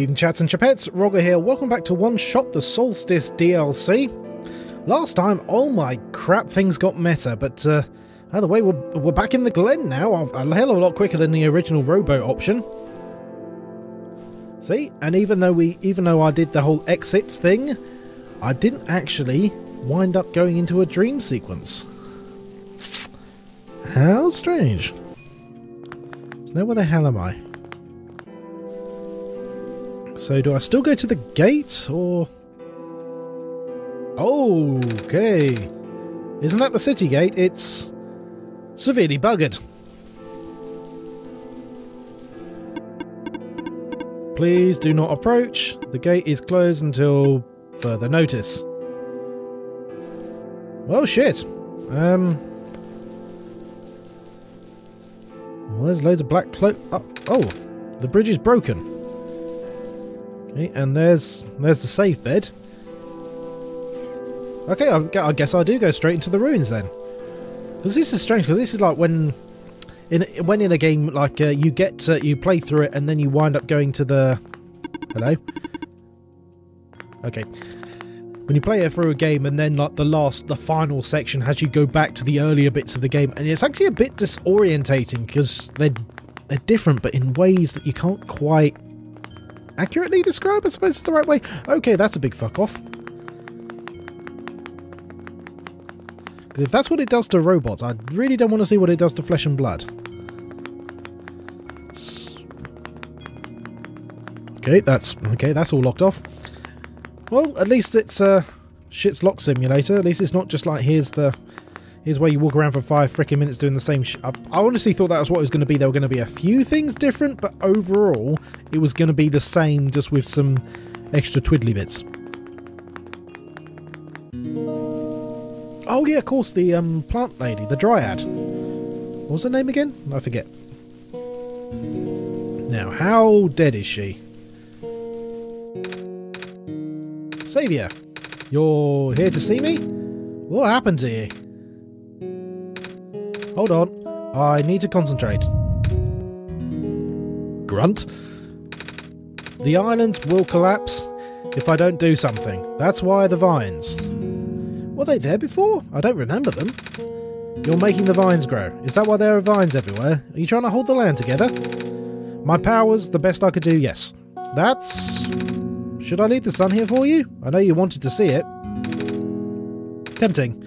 Good evening, chats and chapettes. Roggor here. Welcome back to Oneshot, the Solstice DLC. Last time, oh my crap, things got meta, but either way, we're back in the Glen now. A hell of a lot quicker than the original rowboat option. See, and even though I did the whole exits thing, I didn't actually wind up going into a dream sequence. How strange. So now where the hell am I? So do I still go to the gate, or... Okay. Isn't that the city gate? It's severely buggered. Please do not approach. The gate is closed until further notice. Well, shit. Well, there's loads of black cloak. Oh, the bridge is broken. Okay, and there's the safe bed. Okay, I guess I do go straight into the ruins then. Because this is strange, because this is like when in a game, like you play through it and then you wind up going to the... Hello? Okay. When you play it through a game and then like the final section has you go back to the earlier bits of the game, and it's actually a bit disorientating because they're different, but in ways that you can't quite accurately describe, I suppose is the right way. Okay, that's a big fuck off. Because if that's what it does to robots, I really don't want to see what it does to flesh and blood. Okay, that's all locked off. Well, at least it's a shit's lock simulator. At least it's not just like here's where you walk around for 5 freaking minutes doing the same I honestly thought that was what it was going to be. There were going to be a few things different, but overall it was going to be the same, just with some extra twiddly bits. Oh yeah, of course, the plant lady, the dryad. What was her name again? I forget. Now, how dead is she? Saviour, you're here to see me? What happened to you? Hold on, I need to concentrate. Grunt. The islands will collapse if I don't do something. That's why the vines. Were they there before? I don't remember them. You're making the vines grow. Is that why there are vines everywhere? Are you trying to hold the land together? My powers, the best I could do, yes. That's... Should I leave the sun here for you? I know you wanted to see it. Tempting.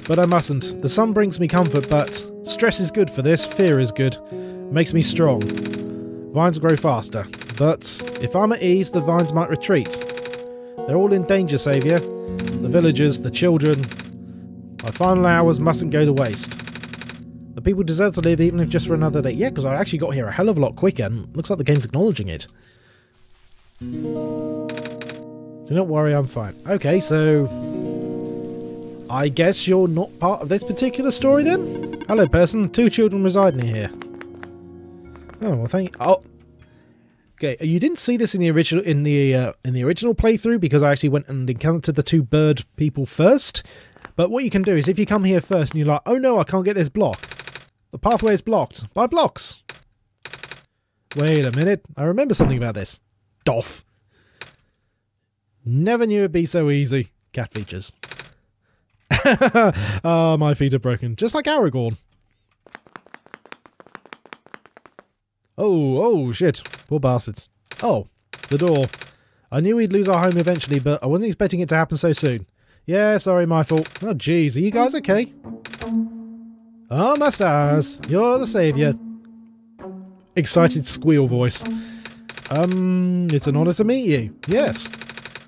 But I mustn't. The sun brings me comfort, but stress is good for this. Fear is good. Makes me strong. Vines grow faster. But if I'm at ease, the vines might retreat. They're all in danger, Saviour. The villagers, the children. My final hours mustn't go to waste. The people deserve to live, even if just for another day. Yeah, because I actually got here a hell of a lot quicker, and looks like the game's acknowledging it. Do not worry, I'm fine. Okay, so... I guess you're not part of this particular story then? Hello, person. 2 children reside near here. Oh, well, thank you. Oh, okay. You didn't see this in the original playthrough because I actually went and encountered the 2 bird people first. But what you can do is if you come here first and you're like, oh no, I can't get this block. The pathway is blocked by blocks. Wait a minute. I remember something about this. Doff. Never knew it'd be so easy. Cat features. Ah, my feet are broken. Just like Aragorn. Oh, shit. Poor bastards. Oh, the door. I knew we'd lose our home eventually, but I wasn't expecting it to happen so soon. Yeah, sorry, my fault. Oh, jeez. Are you guys okay? Oh, my stars. You're the saviour. Excited squeal voice. It's an honour to meet you. Yes.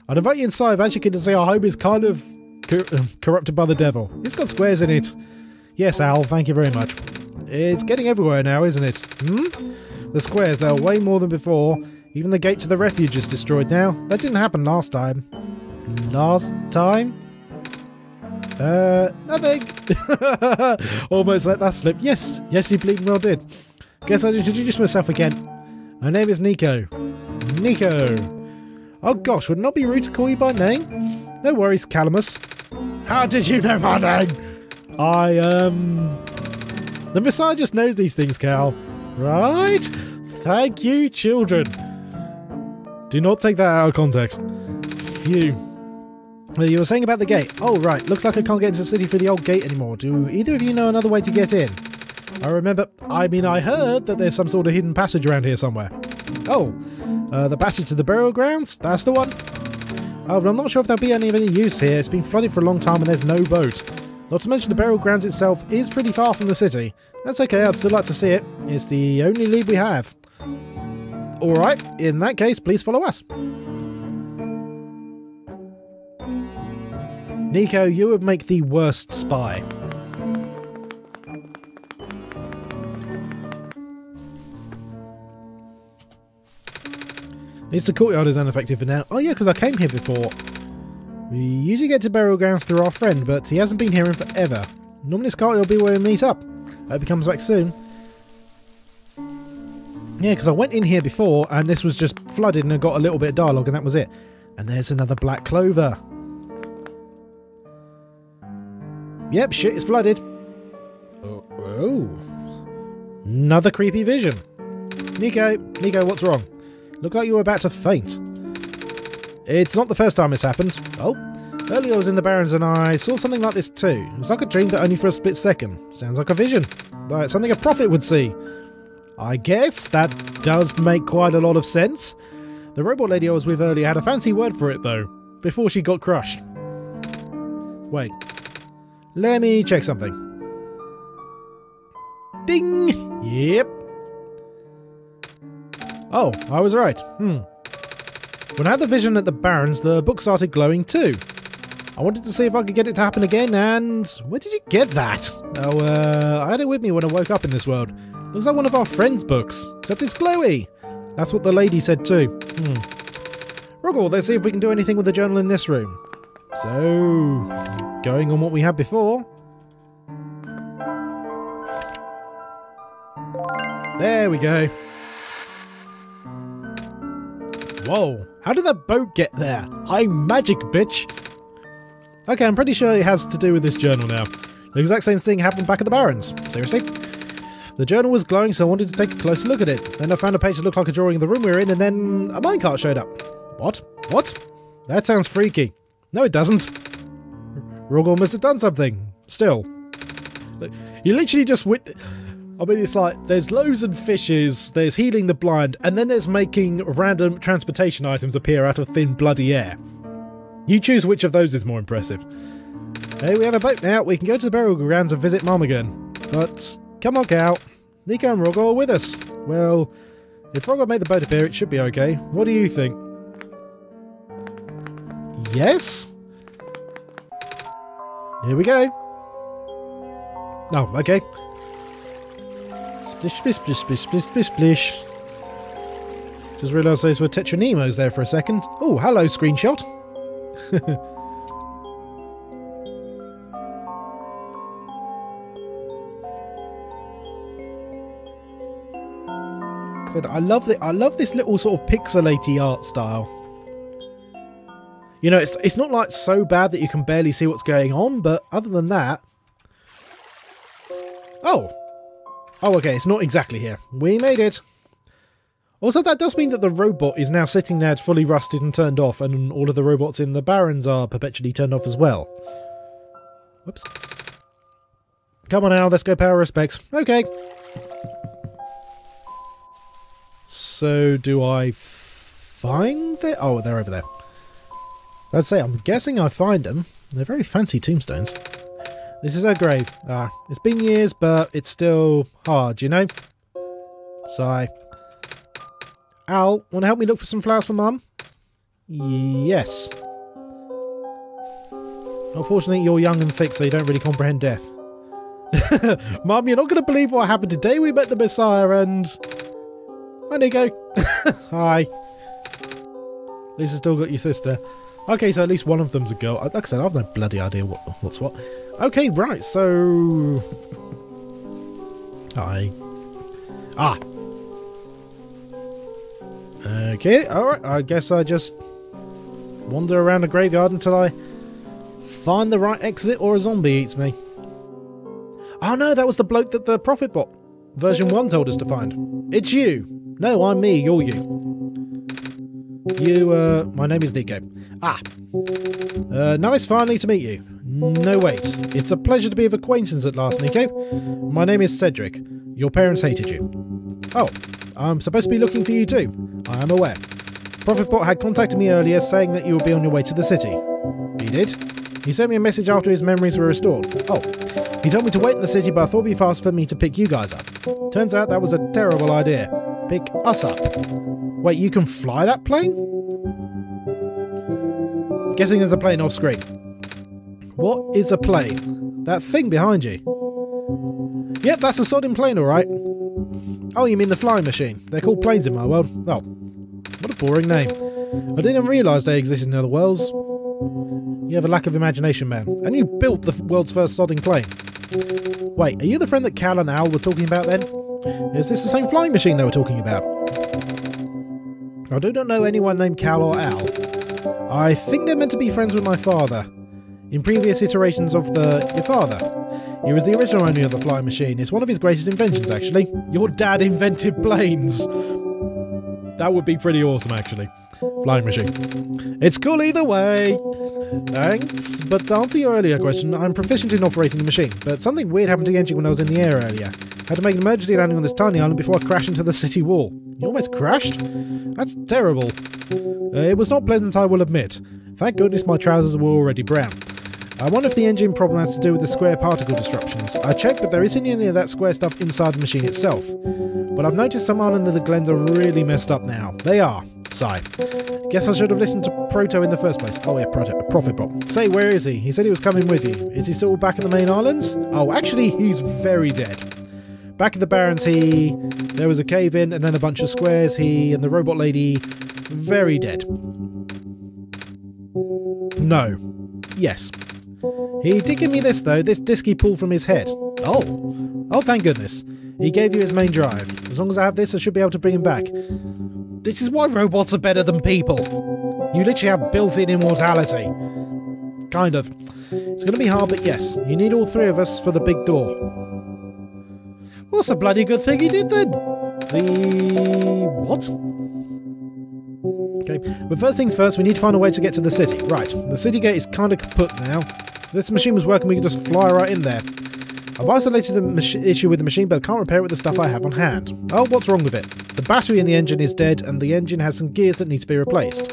I'd invite you inside. As you can see, our home is kind of corrupted by the devil. It's got squares in it. Yes, Al, thank you very much. It's getting everywhere now, isn't it? The squares, they're way more than before. Even the gate to the refuge is destroyed now. That didn't happen last time. Last time? Nothing. Almost let that slip. Yes, you bleeding well did. Guess I'll introduce myself again. My name is Niko. Niko. Oh gosh, would it not be rude to call you by name? No worries, Calamus. How did you know my name? The Messiah just knows these things, Cal. Right? Thank you, children. Do not take that out of context. Phew. You were saying about the gate. Oh, right. Looks like I can't get into the city through the old gate anymore. Do either of you know another way to get in? I heard that there's some sort of hidden passage around here somewhere. Oh, the passage to the burial grounds? That's the one? Oh, but I'm not sure if there'll be any of any use here. It's been flooded for a long time and there's no boat. Not to mention the burial grounds itself is pretty far from the city. That's okay, I'd still like to see it. It's the only lead we have. Alright, in that case, please follow us. Niko, you would make the worst spy. At least the courtyard is unaffected for now. Oh yeah, because I came here before. We usually get to burial grounds through our friend, but he hasn't been here in forever. Normally this courtyard will be where we meet up. I hope he comes back soon. Yeah, because I went in here before and this was just flooded and I got a little bit of dialogue and that was it. And there's another black clover. Yep, shit is flooded. Oh. Another creepy vision. Niko, what's wrong? Look like you were about to faint. It's not the first time it's happened. Oh, earlier I was in the Barrens and I saw something like this too. It was like a dream but only for a split second. Sounds like a vision. Like something a prophet would see. I guess that does make quite a lot of sense. The robot lady I was with earlier had a fancy word for it though, before she got crushed. Wait. Let me check something. Ding! Yep. Oh, I was right. When I had the vision at the Barrens, the book started glowing too. I wanted to see if I could get it to happen again, and where did you get that? Oh, I had it with me when I woke up in this world. Looks like one of our friends' books, except it's glowy. That's what the lady said too. Roggor, let's see if we can do anything with the journal in this room. So, going on what we had before. There we go. Whoa, how did that boat get there? I'm magic, bitch. Okay, I'm pretty sure it has to do with this journal now. The exact same thing happened back at the Barrens. Seriously? The journal was glowing, so I wanted to take a closer look at it. Then I found a page that looked like a drawing of the room we were in, and then a minecart showed up. What? What? That sounds freaky. No, it doesn't. Roggor must have done something. Still. You literally just I mean, it's like, there's loaves and fishes, there's healing the blind, and then there's making random transportation items appear out of thin, bloody air. You choose which of those is more impressive. Hey, we have a boat now. We can go to the burial grounds and visit Mom again. But, come on, Cal. Niko and Roggor are with us. Well, if Roggor made the boat appear, it should be okay. What do you think? Yes? Here we go. Oh, okay. Splish, splish, splish, splish, splish, splish, splish. Just realised those were Tetranemos there for a second. Oh, hello, screenshot. Said I love this little sort of pixelaty art style. You know, it's not like so bad that you can barely see what's going on, but other than that. Oh, okay, it's not exactly here. We made it. Also, that does mean that the robot is now sitting there fully rusted and turned off, and all of the robots in the Barrens are perpetually turned off as well. Whoops. Come on now, let's go pay our respects. Okay. So, do I find it? Oh, they're over there. I'd say, I'm guessing I find them. They're very fancy tombstones. This is her grave. It's been years, but it's still hard, you know? Sigh. Al, want to help me look for some flowers for Mum? Yes. Unfortunately, you're young and thick, so you don't really comprehend death. Mum, you're not going to believe what happened today. We met the Messiah and... Hi, Niko. Hi. At least you've still got your sister. Okay, so at least one of them's a girl. Like I said, I've no bloody idea what's what. Okay, right, so... Hi. Okay, alright, I guess I just wander around the graveyard until I find the right exit or a zombie eats me. Oh no, that was the bloke that the Prophet bot version 1 told us to find. It's you. No, I'm me, you're you. My name is Niko. Nice finally to meet you. No, wait. It's a pleasure to be of acquaintance at last, Niko. My name is Cedric. Your parents hated you. Oh, I'm supposed to be looking for you too. I am aware. Prophetbot had contacted me earlier saying that you would be on your way to the city. He did? He sent me a message after his memories were restored. Oh, he told me to wait in the city, but I thought it'd be fast for me to pick you guys up. Turns out that was a terrible idea. Pick us up. Wait, you can fly that plane? Guessing there's a plane off screen. What is a plane? That thing behind you. Yep, that's a sodding plane, alright. Oh, you mean the flying machine? They're called planes in my world. Oh, what a boring name. I didn't realise they existed in other worlds. You have a lack of imagination, man. And you built the world's first sodding plane. Wait, are you the friend that Cal and Al were talking about then? Is this the same flying machine they were talking about? I do not know anyone named Cal or Al. I think they're meant to be friends with my father. In previous iterations of your father. He was the original owner of the flying machine. It's one of his greatest inventions, actually. Your dad invented planes! That would be pretty awesome, actually. Flying machine. It's cool either way! Thanks. But to answer your earlier question, I'm proficient in operating the machine, but something weird happened to the engine when I was in the air earlier. I had to make an emergency landing on this tiny island before I crashed into the city wall. You almost crashed? That's terrible. It was not pleasant, I will admit. Thank goodness my trousers were already brown. I wonder if the engine problem has to do with the square particle disruptions. I checked, but there isn't any of that square stuff inside the machine itself. But I've noticed some islands of the Glens are really messed up now. They are. Sigh. Guess I should have listened to Proto in the first place. Oh yeah, Prophetbot. Say, where is he? He said he was coming with you. Is he still back in the main islands? Oh, actually, he's very dead. Back at the Barrens, there was a cave-in and then a bunch of squares. He and the robot lady, very dead. No. Yes. He did give me this, though, this disc he pulled from his head. Oh, thank goodness. He gave you his main drive. As long as I have this, I should be able to bring him back. This is why robots are better than people. You literally have built-in immortality. Kind of. It's going to be hard, but yes. You need all three of us for the big door. What's the bloody good thing he did, then? The... what? Okay, but first things first, we need to find a way to get to the city. Right, the city gate is kind of kaput now. If this machine was working, we could just fly right in there. I've isolated the issue with the machine, but I can't repair it with the stuff I have on hand. Oh, what's wrong with it? The battery in the engine is dead, and the engine has some gears that need to be replaced.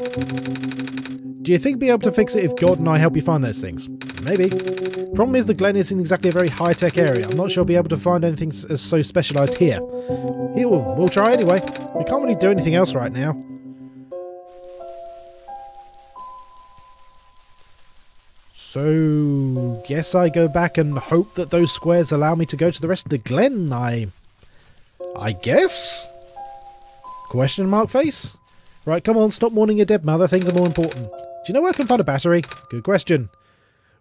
Do you think you'll be able to fix it if God and I help you find those things? Maybe. Problem is, the Glen isn't exactly a very high-tech area. I'm not sure I'll be able to find anything as so specialised here. Here, we'll try anyway. We can't really do anything else right now. So, guess I go back and hope that those squares allow me to go to the rest of the Glen, I guess? Question mark face? Right, come on, stop mourning your dead mother, things are more important. Do you know where I can find a battery? Good question.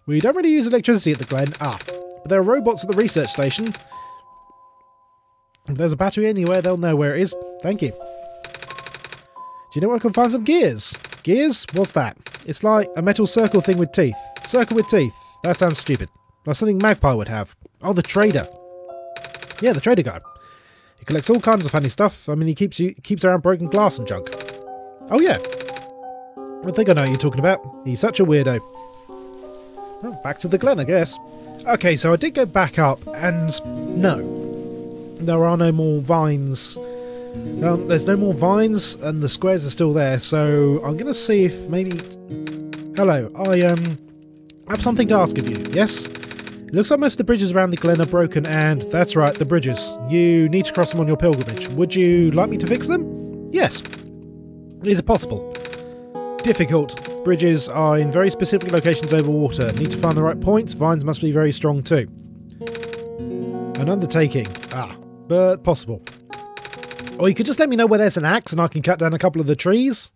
We don't really use electricity at the Glen. But there are robots at the research station. If there's a battery anywhere, they'll know where it is. Thank you. Do you know where I can find some gears? Gears? What's that? It's like a metal circle thing with teeth. Circle with teeth. That sounds stupid. Like something Magpie would have. Oh, the trader. Yeah, the trader guy. He collects all kinds of funny stuff. I mean, he keeps around broken glass and junk. Oh, yeah. I think I know what you're talking about. He's such a weirdo. Well, back to the Glen, I guess. Okay, so I did go back up, and no. There are no more vines. There's no more vines, and the squares are still there, so I'm going to see if maybe... Hello, I have something to ask of you, yes? It looks like most of the bridges around the Glen are broken, and that's right, the bridges. You need to cross them on your pilgrimage. Would you like me to fix them? Yes. Is it possible? Difficult. Bridges are in very specific locations over water. Need to find the right points. Vines must be very strong too. An undertaking. But possible. Or you could just let me know where there's an axe and I can cut down a couple of the trees.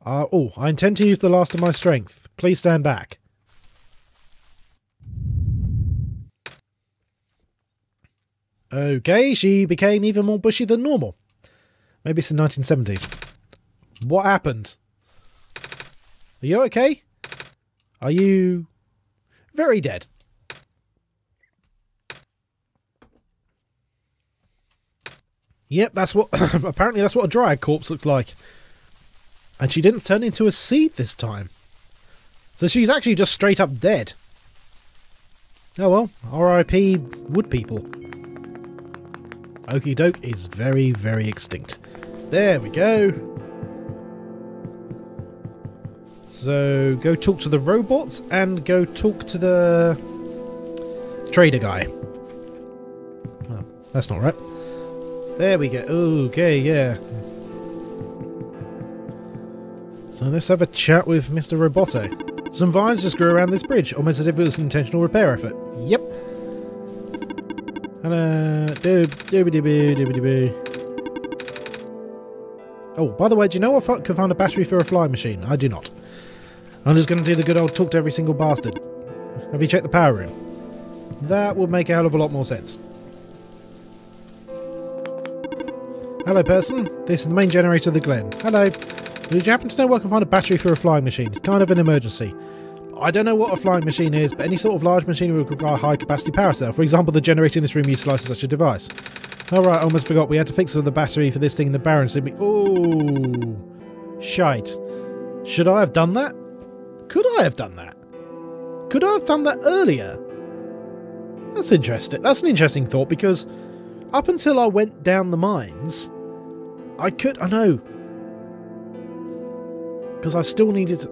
I intend to use the last of my strength. Please stand back. Okay, she became even more bushy than normal. Maybe it's the 1970s. What happened? Are you okay? Are you very dead? Yep, that's what... apparently that's what a dryad corpse looks like. And she didn't turn into a seed this time. So she's actually just straight up dead. Oh well, R.I.P. wood people. Okie doke is very, very extinct. There we go. So go talk to the robots and go talk to the trader guy. Oh, that's not right. There we go. Okay, yeah. So let's have a chat with Mr. Roboto. Some vines just grew around this bridge, almost as if it was an intentional repair effort. Yep. Oh, by the way, do you know I can find a battery for a flying machine? I do not. I'm just going to do the good old talk to every single bastard. Have you checked the power room? That would make a hell of a lot more sense. Hello, person. This is the main generator of the Glen. Hello. Did you happen to know where I can find a battery for a flying machine? It's kind of an emergency. I don't know what a flying machine is, but any sort of large machinery would require a high-capacity power cell. For example, the generator in this room utilises such a device. Alright, I almost forgot. We had to fix the battery for this thing in the Barrens, didn't we? Ooh. Shite. Should I have done that? Could I have done that? Could I have done that earlier? That's interesting. That's an interesting thought, because up until I went down the mines, I know. Because I still needed to...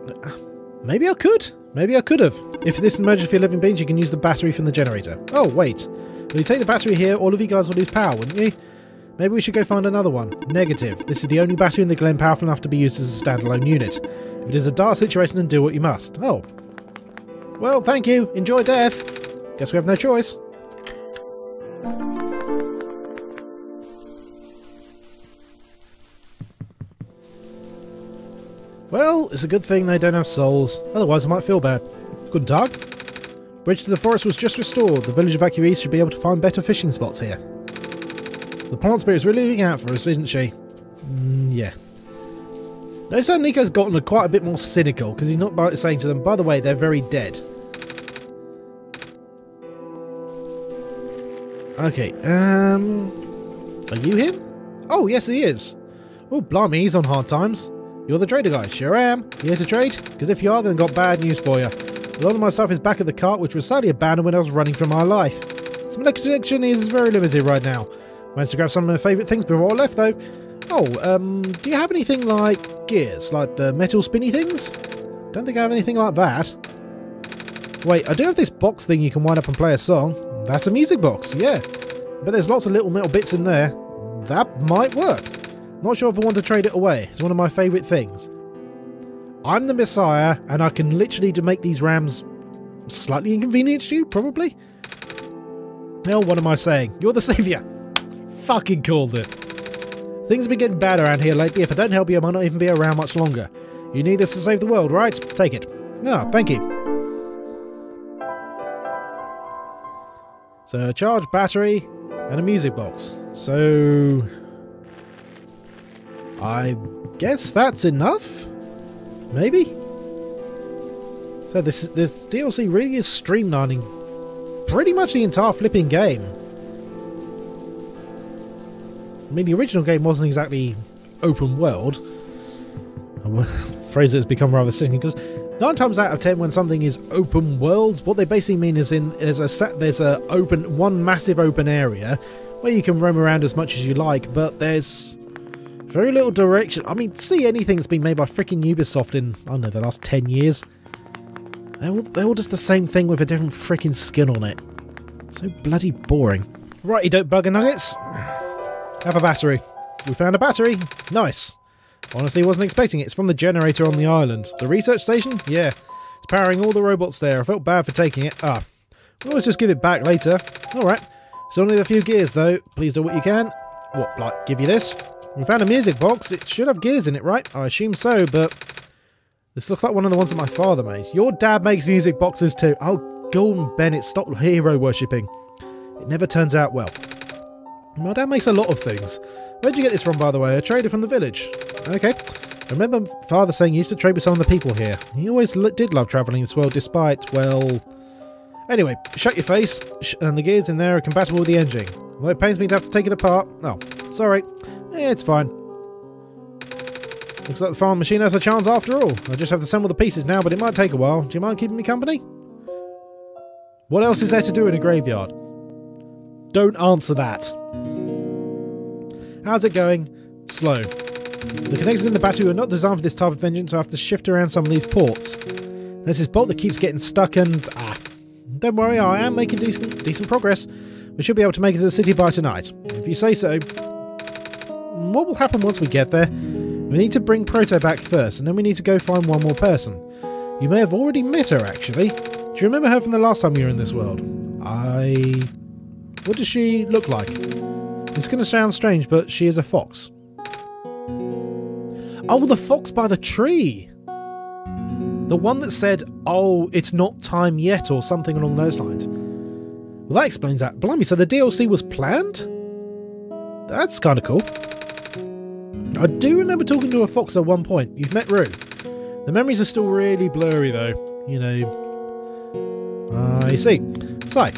Maybe I could. Maybe I could have. If this emergency for living beings, you can use the battery from the generator. Oh, wait. When you take the battery here, all of you guys will lose power, wouldn't you? Maybe we should go find another one. Negative. This is the only battery in the Glen powerful enough to be used as a standalone unit. If it is a dire situation, then do what you must. Oh. Well, thank you. Enjoy death. Guess we have no choice. Well, it's a good thing they don't have souls, otherwise I might feel bad. Good dog. Bridge to the forest was just restored. The village evacuees should be able to find better fishing spots here. The plant spirit is really looking out for us, isn't she? Yeah. Notice how Niko's gotten quite a bit more cynical, because he's not saying to them, by the way, they're very dead. Okay, are you him? Oh, yes he is. Oh, blimey, he's on hard times. You're the trader guy. Sure am. You here to trade? Because if you are, then I've got bad news for you. A lot of my stuff is back at the cart, which was sadly abandoned when I was running for my life. Some of the collection is very limited right now. Managed to grab some of my favourite things before I left, though. Oh, do you have anything like gears? Like the metal spinny things? Don't think I have anything like that. Wait, I do have this box thing you can wind up and play a song. That's a music box, yeah. But there's lots of little metal bits in there. That might work. Not sure if I want to trade it away. It's one of my favourite things. I'm the Messiah, and I can literally make these rams slightly inconvenient to you, probably? Hell, what am I saying? You're the saviour. Fucking called it. Things have been getting bad around here lately. If I don't help you, I might not even be around much longer. You need this to save the world, right? Take it. Ah, thank you. So, a charged battery and a music box. So... I guess that's enough? Maybe? So this DLC really is streamlining pretty much the entire flipping game. I mean, the original game wasn't exactly open world. Phrase has become rather cynical, because 9 times out of 10 when something is open world, what they basically mean is there's one massive open area where you can roam around as much as you like, but there's very little direction. I mean, see anything that's been made by freaking Ubisoft in, I don't know, the last 10 years. They're all just the same thing with a different freaking skin on it. So bloody boring. Right, you dope bugger nuggets. Have a battery. We found a battery. Nice. Honestly, wasn't expecting it. It's from the generator on the island. The research station? Yeah. It's powering all the robots there. I felt bad for taking it. Ah. We'll always just give it back later. Alright. Still need a few gears though. Please do what you can. What, like, give you this? We found a music box. It should have gears in it, right? I assume so, but this looks like one of the ones that my father made. Your dad makes music boxes too. Oh, Golden Bennett, stop hero worshipping. It never turns out well. My dad makes a lot of things. Where'd you get this from, by the way? A trader from the village. Okay. I remember father saying he used to trade with some of the people here. He always did love travelling this world despite, well... Anyway, shut your face, and the gears in there are compatible with the engine. Although it pains me to have to take it apart. Oh, sorry. It's fine. Looks like the farm machine has a chance after all. I just have to assemble the pieces now, but it might take a while. Do you mind keeping me company? What else is there to do in a graveyard? Don't answer that. How's it going? Slow. The connectors in the battery were not designed for this type of engine, so I have to shift around some of these ports. There's this bolt that keeps getting stuck and... Don't worry, I am making decent progress. We should be able to make it to the city by tonight. If you say so. What will happen once we get there? We need to bring Proto back first, and then we need to go find one more person. You may have already met her, actually. Do you remember her from the last time you were in this world? What does she look like? It's going to sound strange, but she is a fox. Oh, the fox by the tree! The one that said, oh, it's not time yet, or something along those lines. Well, that explains that. Blimey, so the DLC was planned? That's kind of cool. I do remember talking to a fox at one point. You've met Rue. The memories are still really blurry, though. You know... I see. So,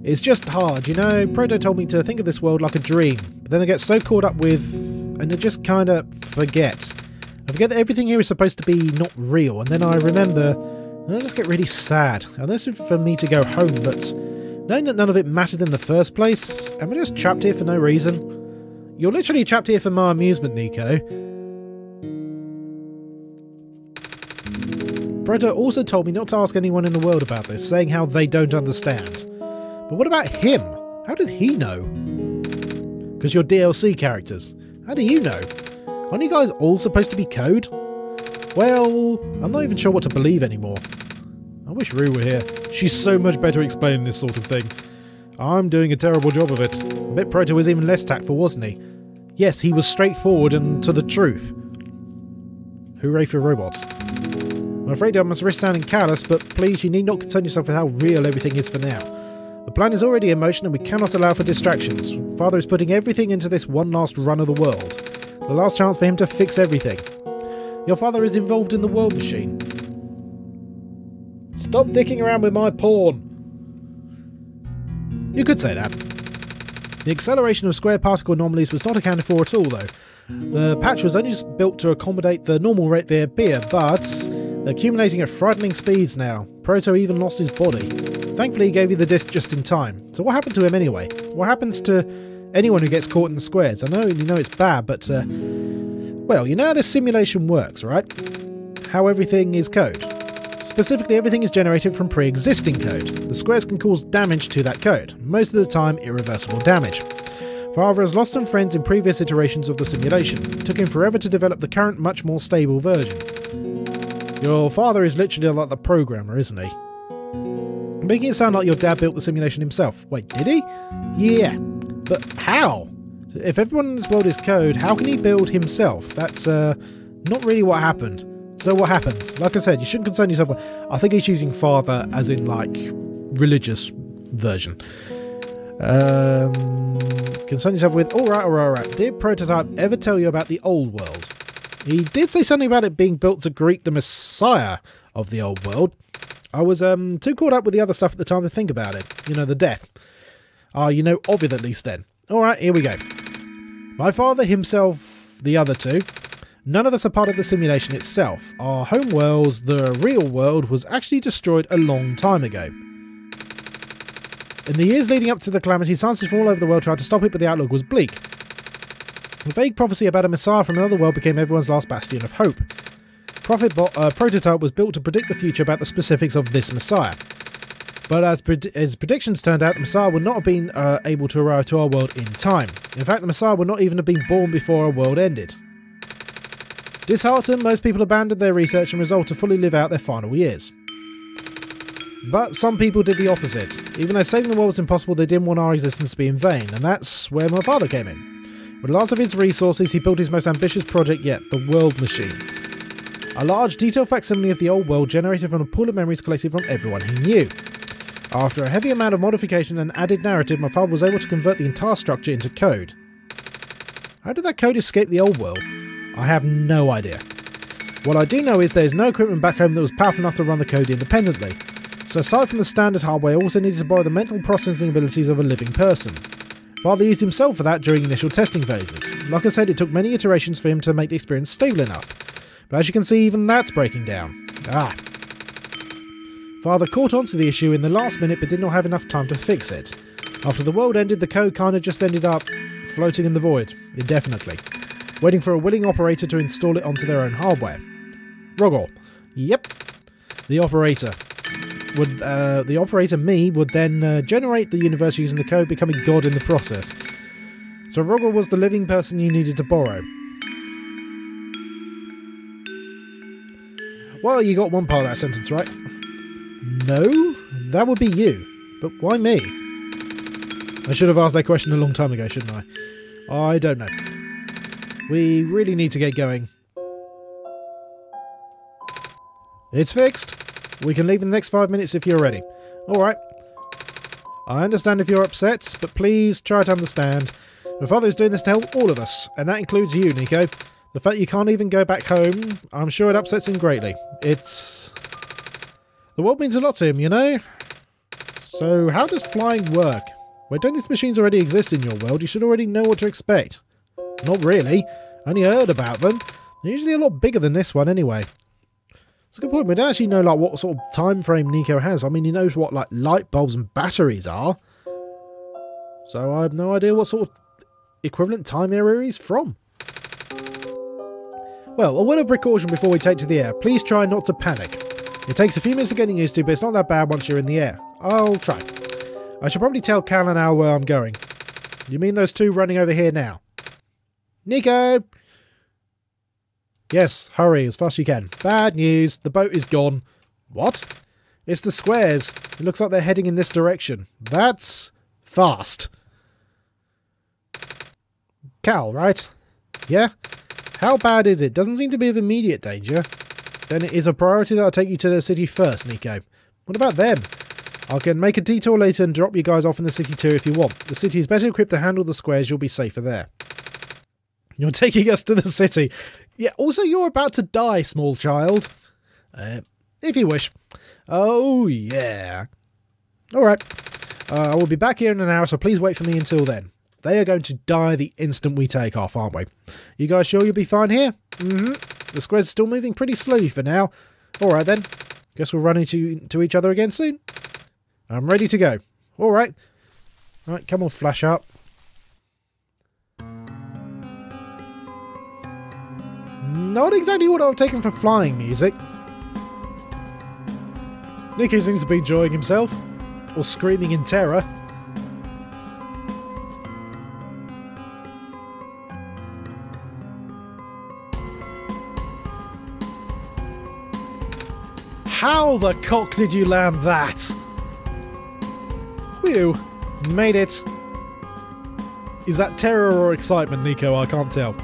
it's just hard, you know? Proto told me to think of this world like a dream. But then I get so caught up with... and I just kind of forget. I forget that everything here is supposed to be not real, and then I remember, and I just get really sad. And this is for me to go home, but knowing that none of it mattered in the first place, am I just trapped here for no reason? You're literally trapped here for my amusement, Niko. Proto also told me not to ask anyone in the world about this, saying how they don't understand. But what about him? How did he know? Because you're DLC characters. How do you know? Aren't you guys all supposed to be code? Well, I'm not even sure what to believe anymore. I wish Rue were here. She's so much better at explaining this sort of thing. I'm doing a terrible job of it. I bet Proto was even less tactful, wasn't he? Yes, he was straightforward and to the truth. Hooray for robots. I'm afraid I must risk sounding callous, but please, you need not concern yourself with how real everything is for now. The plan is already in motion and we cannot allow for distractions. Father is putting everything into this one last run of the world. The last chance for him to fix everything. Your father is involved in the world machine. Stop dicking around with my porn. You could say that. The acceleration of square particle anomalies was not accounted for at all, though. The patch was only just built to accommodate the normal rate they appear, but they're accumulating at frightening speeds now. Proto even lost his body. Thankfully, he gave you the disc just in time. So what happened to him anyway? What happens to anyone who gets caught in the squares? I know you know it's bad, but, well, you know how this simulation works, right? How everything is code. Specifically, everything is generated from pre-existing code. The squares can cause damage to that code. Most of the time, irreversible damage. Father has lost some friends in previous iterations of the simulation. It took him forever to develop the current, much more stable version. Your father is literally like the programmer, isn't he? Making it sound like your dad built the simulation himself. Wait, did he? Yeah. But how? If everyone in this world is code, how can he build himself? That's not really what happened. So what happened? Like I said, you shouldn't concern yourself with... I think he's using father as in, like, religious version. Concern yourself with... Alright. Did Prototype ever tell you about the old world? He did say something about it being built to greet the messiah of the old world. I was too caught up with the other stuff at the time to think about it. You know, the death. You know of it at least then. Alright, here we go. My father, himself, the other two. None of us are part of the simulation itself. Our home world, the real world, was actually destroyed a long time ago. In the years leading up to the calamity, scientists from all over the world tried to stop it, but the outlook was bleak. A vague prophecy about a messiah from another world became everyone's last bastion of hope. Prototype was built to predict the future about the specifics of this messiah. But as predictions turned out, the messiah would not have been able to arrive to our world in time. In fact, the messiah would not even have been born before our world ended. Disheartened, most people abandoned their research and resolved to fully live out their final years. But some people did the opposite. Even though saving the world was impossible, they didn't want our existence to be in vain, and that's where my father came in. With the last of his resources, he built his most ambitious project yet, the world machine. A large, detailed facsimile of the old world generated from a pool of memories collected from everyone he knew. After a heavy amount of modification and added narrative, my father was able to convert the entire structure into code. How did that code escape the old world? I have no idea. What I do know is there is no equipment back home that was powerful enough to run the code independently. So aside from the standard hardware, I also needed to borrow the mental processing abilities of a living person. Father used himself for that during initial testing phases. Like I said, it took many iterations for him to make the experience stable enough. But as you can see, even that's breaking down. Ah. Father caught onto the issue in the last minute but did not have enough time to fix it. After the world ended, the code kind of just ended up floating in the void, indefinitely, waiting for a willing operator to install it onto their own hardware. Roggor. Yep. The operator me would then generate the universe using the code, becoming God in the process. So Roggor was the living person you needed to borrow. Well, you got one part of that sentence right. No, that would be you. But why me? I should have asked that question a long time ago, shouldn't I? I don't know. We really need to get going. It's fixed. We can leave in the next 5 minutes if you're ready. Alright. I understand if you're upset, but please try to understand. My father is doing this to help all of us, and that includes you, Niko. The fact you can't even go back home, I'm sure it upsets him greatly. The world means a lot to him, you know? So how does flying work? Well, don't these machines already exist in your world? You should already know what to expect. Not really. I only heard about them. They're usually a lot bigger than this one anyway. It's a good point. We don't actually know like what sort of time frame Niko has. I mean, he knows what like light bulbs and batteries are. So I have no idea what sort of equivalent time area he's from. Well, a word of precaution before we take to the air. Please try not to panic. It takes a few minutes of getting used to, but it's not that bad once you're in the air. I'll try. I should probably tell Cal and Al where I'm going. You mean those two running over here now? Niko! Yes, hurry, as fast as you can. Bad news, the boat is gone. What? It's the squares. It looks like they're heading in this direction. That's fast. Cal, right? Yeah? How bad is it? Doesn't seem to be of immediate danger. Then it is a priority that I'll take you to the city first, Niko. What about them? I can make a detour later and drop you guys off in the city too if you want. The city is better equipped to handle the squares, you'll be safer there. You're taking us to the city. Yeah, also you're about to die, small child. If you wish. Oh, yeah. Alright. I will be back here in an hour, so please wait for me until then. They are going to die the instant we take off, aren't we? You guys sure you'll be fine here? Mm-hmm. The squares are still moving pretty slowly for now. Alright then. Guess we'll run into each other again soon. I'm ready to go. Alright. Alright, come on, flash up. Not exactly what I've taken for flying music. Niko seems to be enjoying himself. Or screaming in terror. How the cock did you land that? Whew. Made it. Is that terror or excitement, Niko? I can't tell.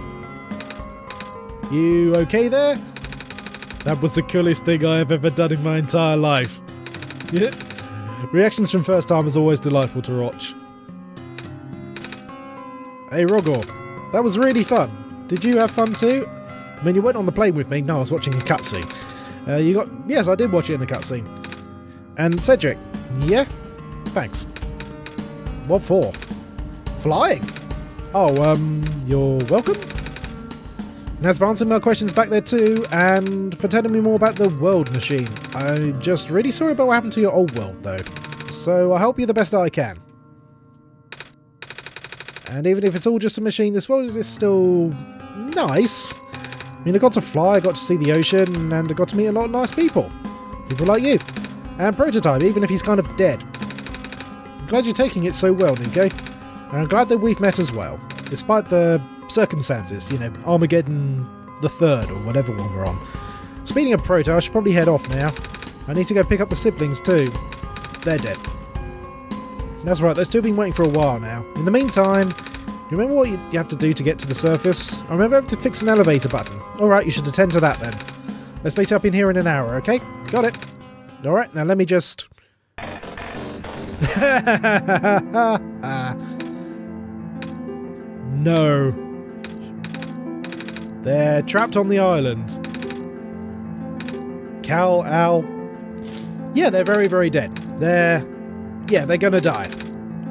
You okay there? That was the coolest thing I have ever done in my entire life. Yeah. Reactions from first time is always delightful to watch. Hey Roggor, that was really fun. Did you have fun too? I mean, you went on the plane with me. No, I was watching a cutscene. Yes, I did watch it in a cutscene. And Cedric, yeah? Thanks. What for? Flying? Oh, you're welcome? And as for answering my questions back there too, and for telling me more about the world machine. I'm just really sorry about what happened to your old world though. So I'll help you the best that I can. And even if it's all just a machine, this world is still nice. I mean, I got to fly, I got to see the ocean, and I got to meet a lot of nice people. People like you. And Prototype, even if he's kind of dead. I'm glad you're taking it so well, Niko. And I'm glad that we've met as well. Despite the circumstances, you know, Armageddon the 3rd, or whatever one we're on. Speaking of Proto, I should probably head off now. I need to go pick up the siblings too. They're dead. That's right, they've still been waiting for a while now. In the meantime, you remember what you have to do to get to the surface? I remember having to fix an elevator button. Alright, you should attend to that then. Let's meet up in here in an hour, okay? Got it. Alright, now let me just... No. They're trapped on the island. Cal, Al... Yeah, they're very, very dead. They're gonna die.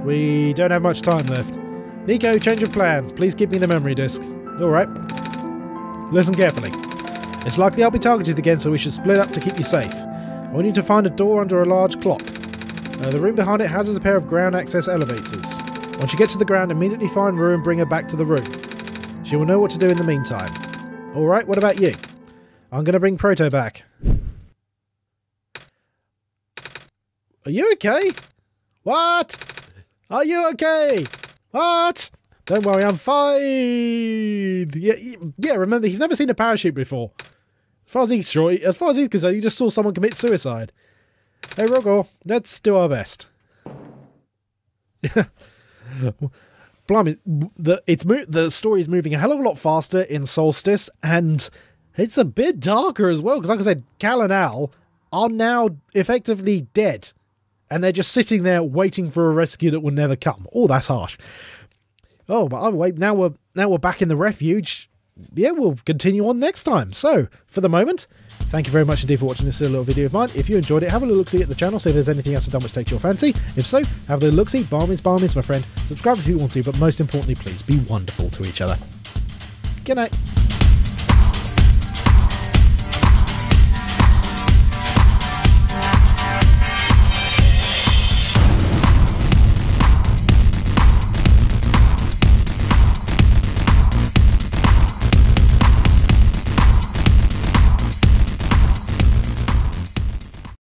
We don't have much time left. Niko, change of plans. Please give me the memory disk. Alright. Listen carefully. It's likely I'll be targeted again, so we should split up to keep you safe. I want you to find a door under a large clock. The room behind it houses a pair of ground access elevators. Once you get to the ground, immediately find Rue and bring her back to the room. She will know what to do in the meantime. Alright, what about you? I'm going to bring Proto back. Are you okay? What? Are you okay? What? Don't worry, I'm fine. Yeah, remember, he's never seen a parachute before. As far as he's concerned, he just saw someone commit suicide. Hey, Roggor, let's do our best. Blimey, the story is moving a hell of a lot faster in Solstice, and it's a bit darker as well, because like I said, Cal and Al are now effectively dead, and they're just sitting there waiting for a rescue that will never come. Oh, that's harsh. Oh, but oh, wait, now we're back in the refuge. Yeah, we'll continue on next time. So, for the moment, thank you very much indeed for watching this little video of mine. If you enjoyed it, have a little look-see at the channel, see if there's anything else I've done which takes your fancy. If so, have a little look-see. Barmies, my friend. Subscribe if you want to, but most importantly, please be wonderful to each other. Good night.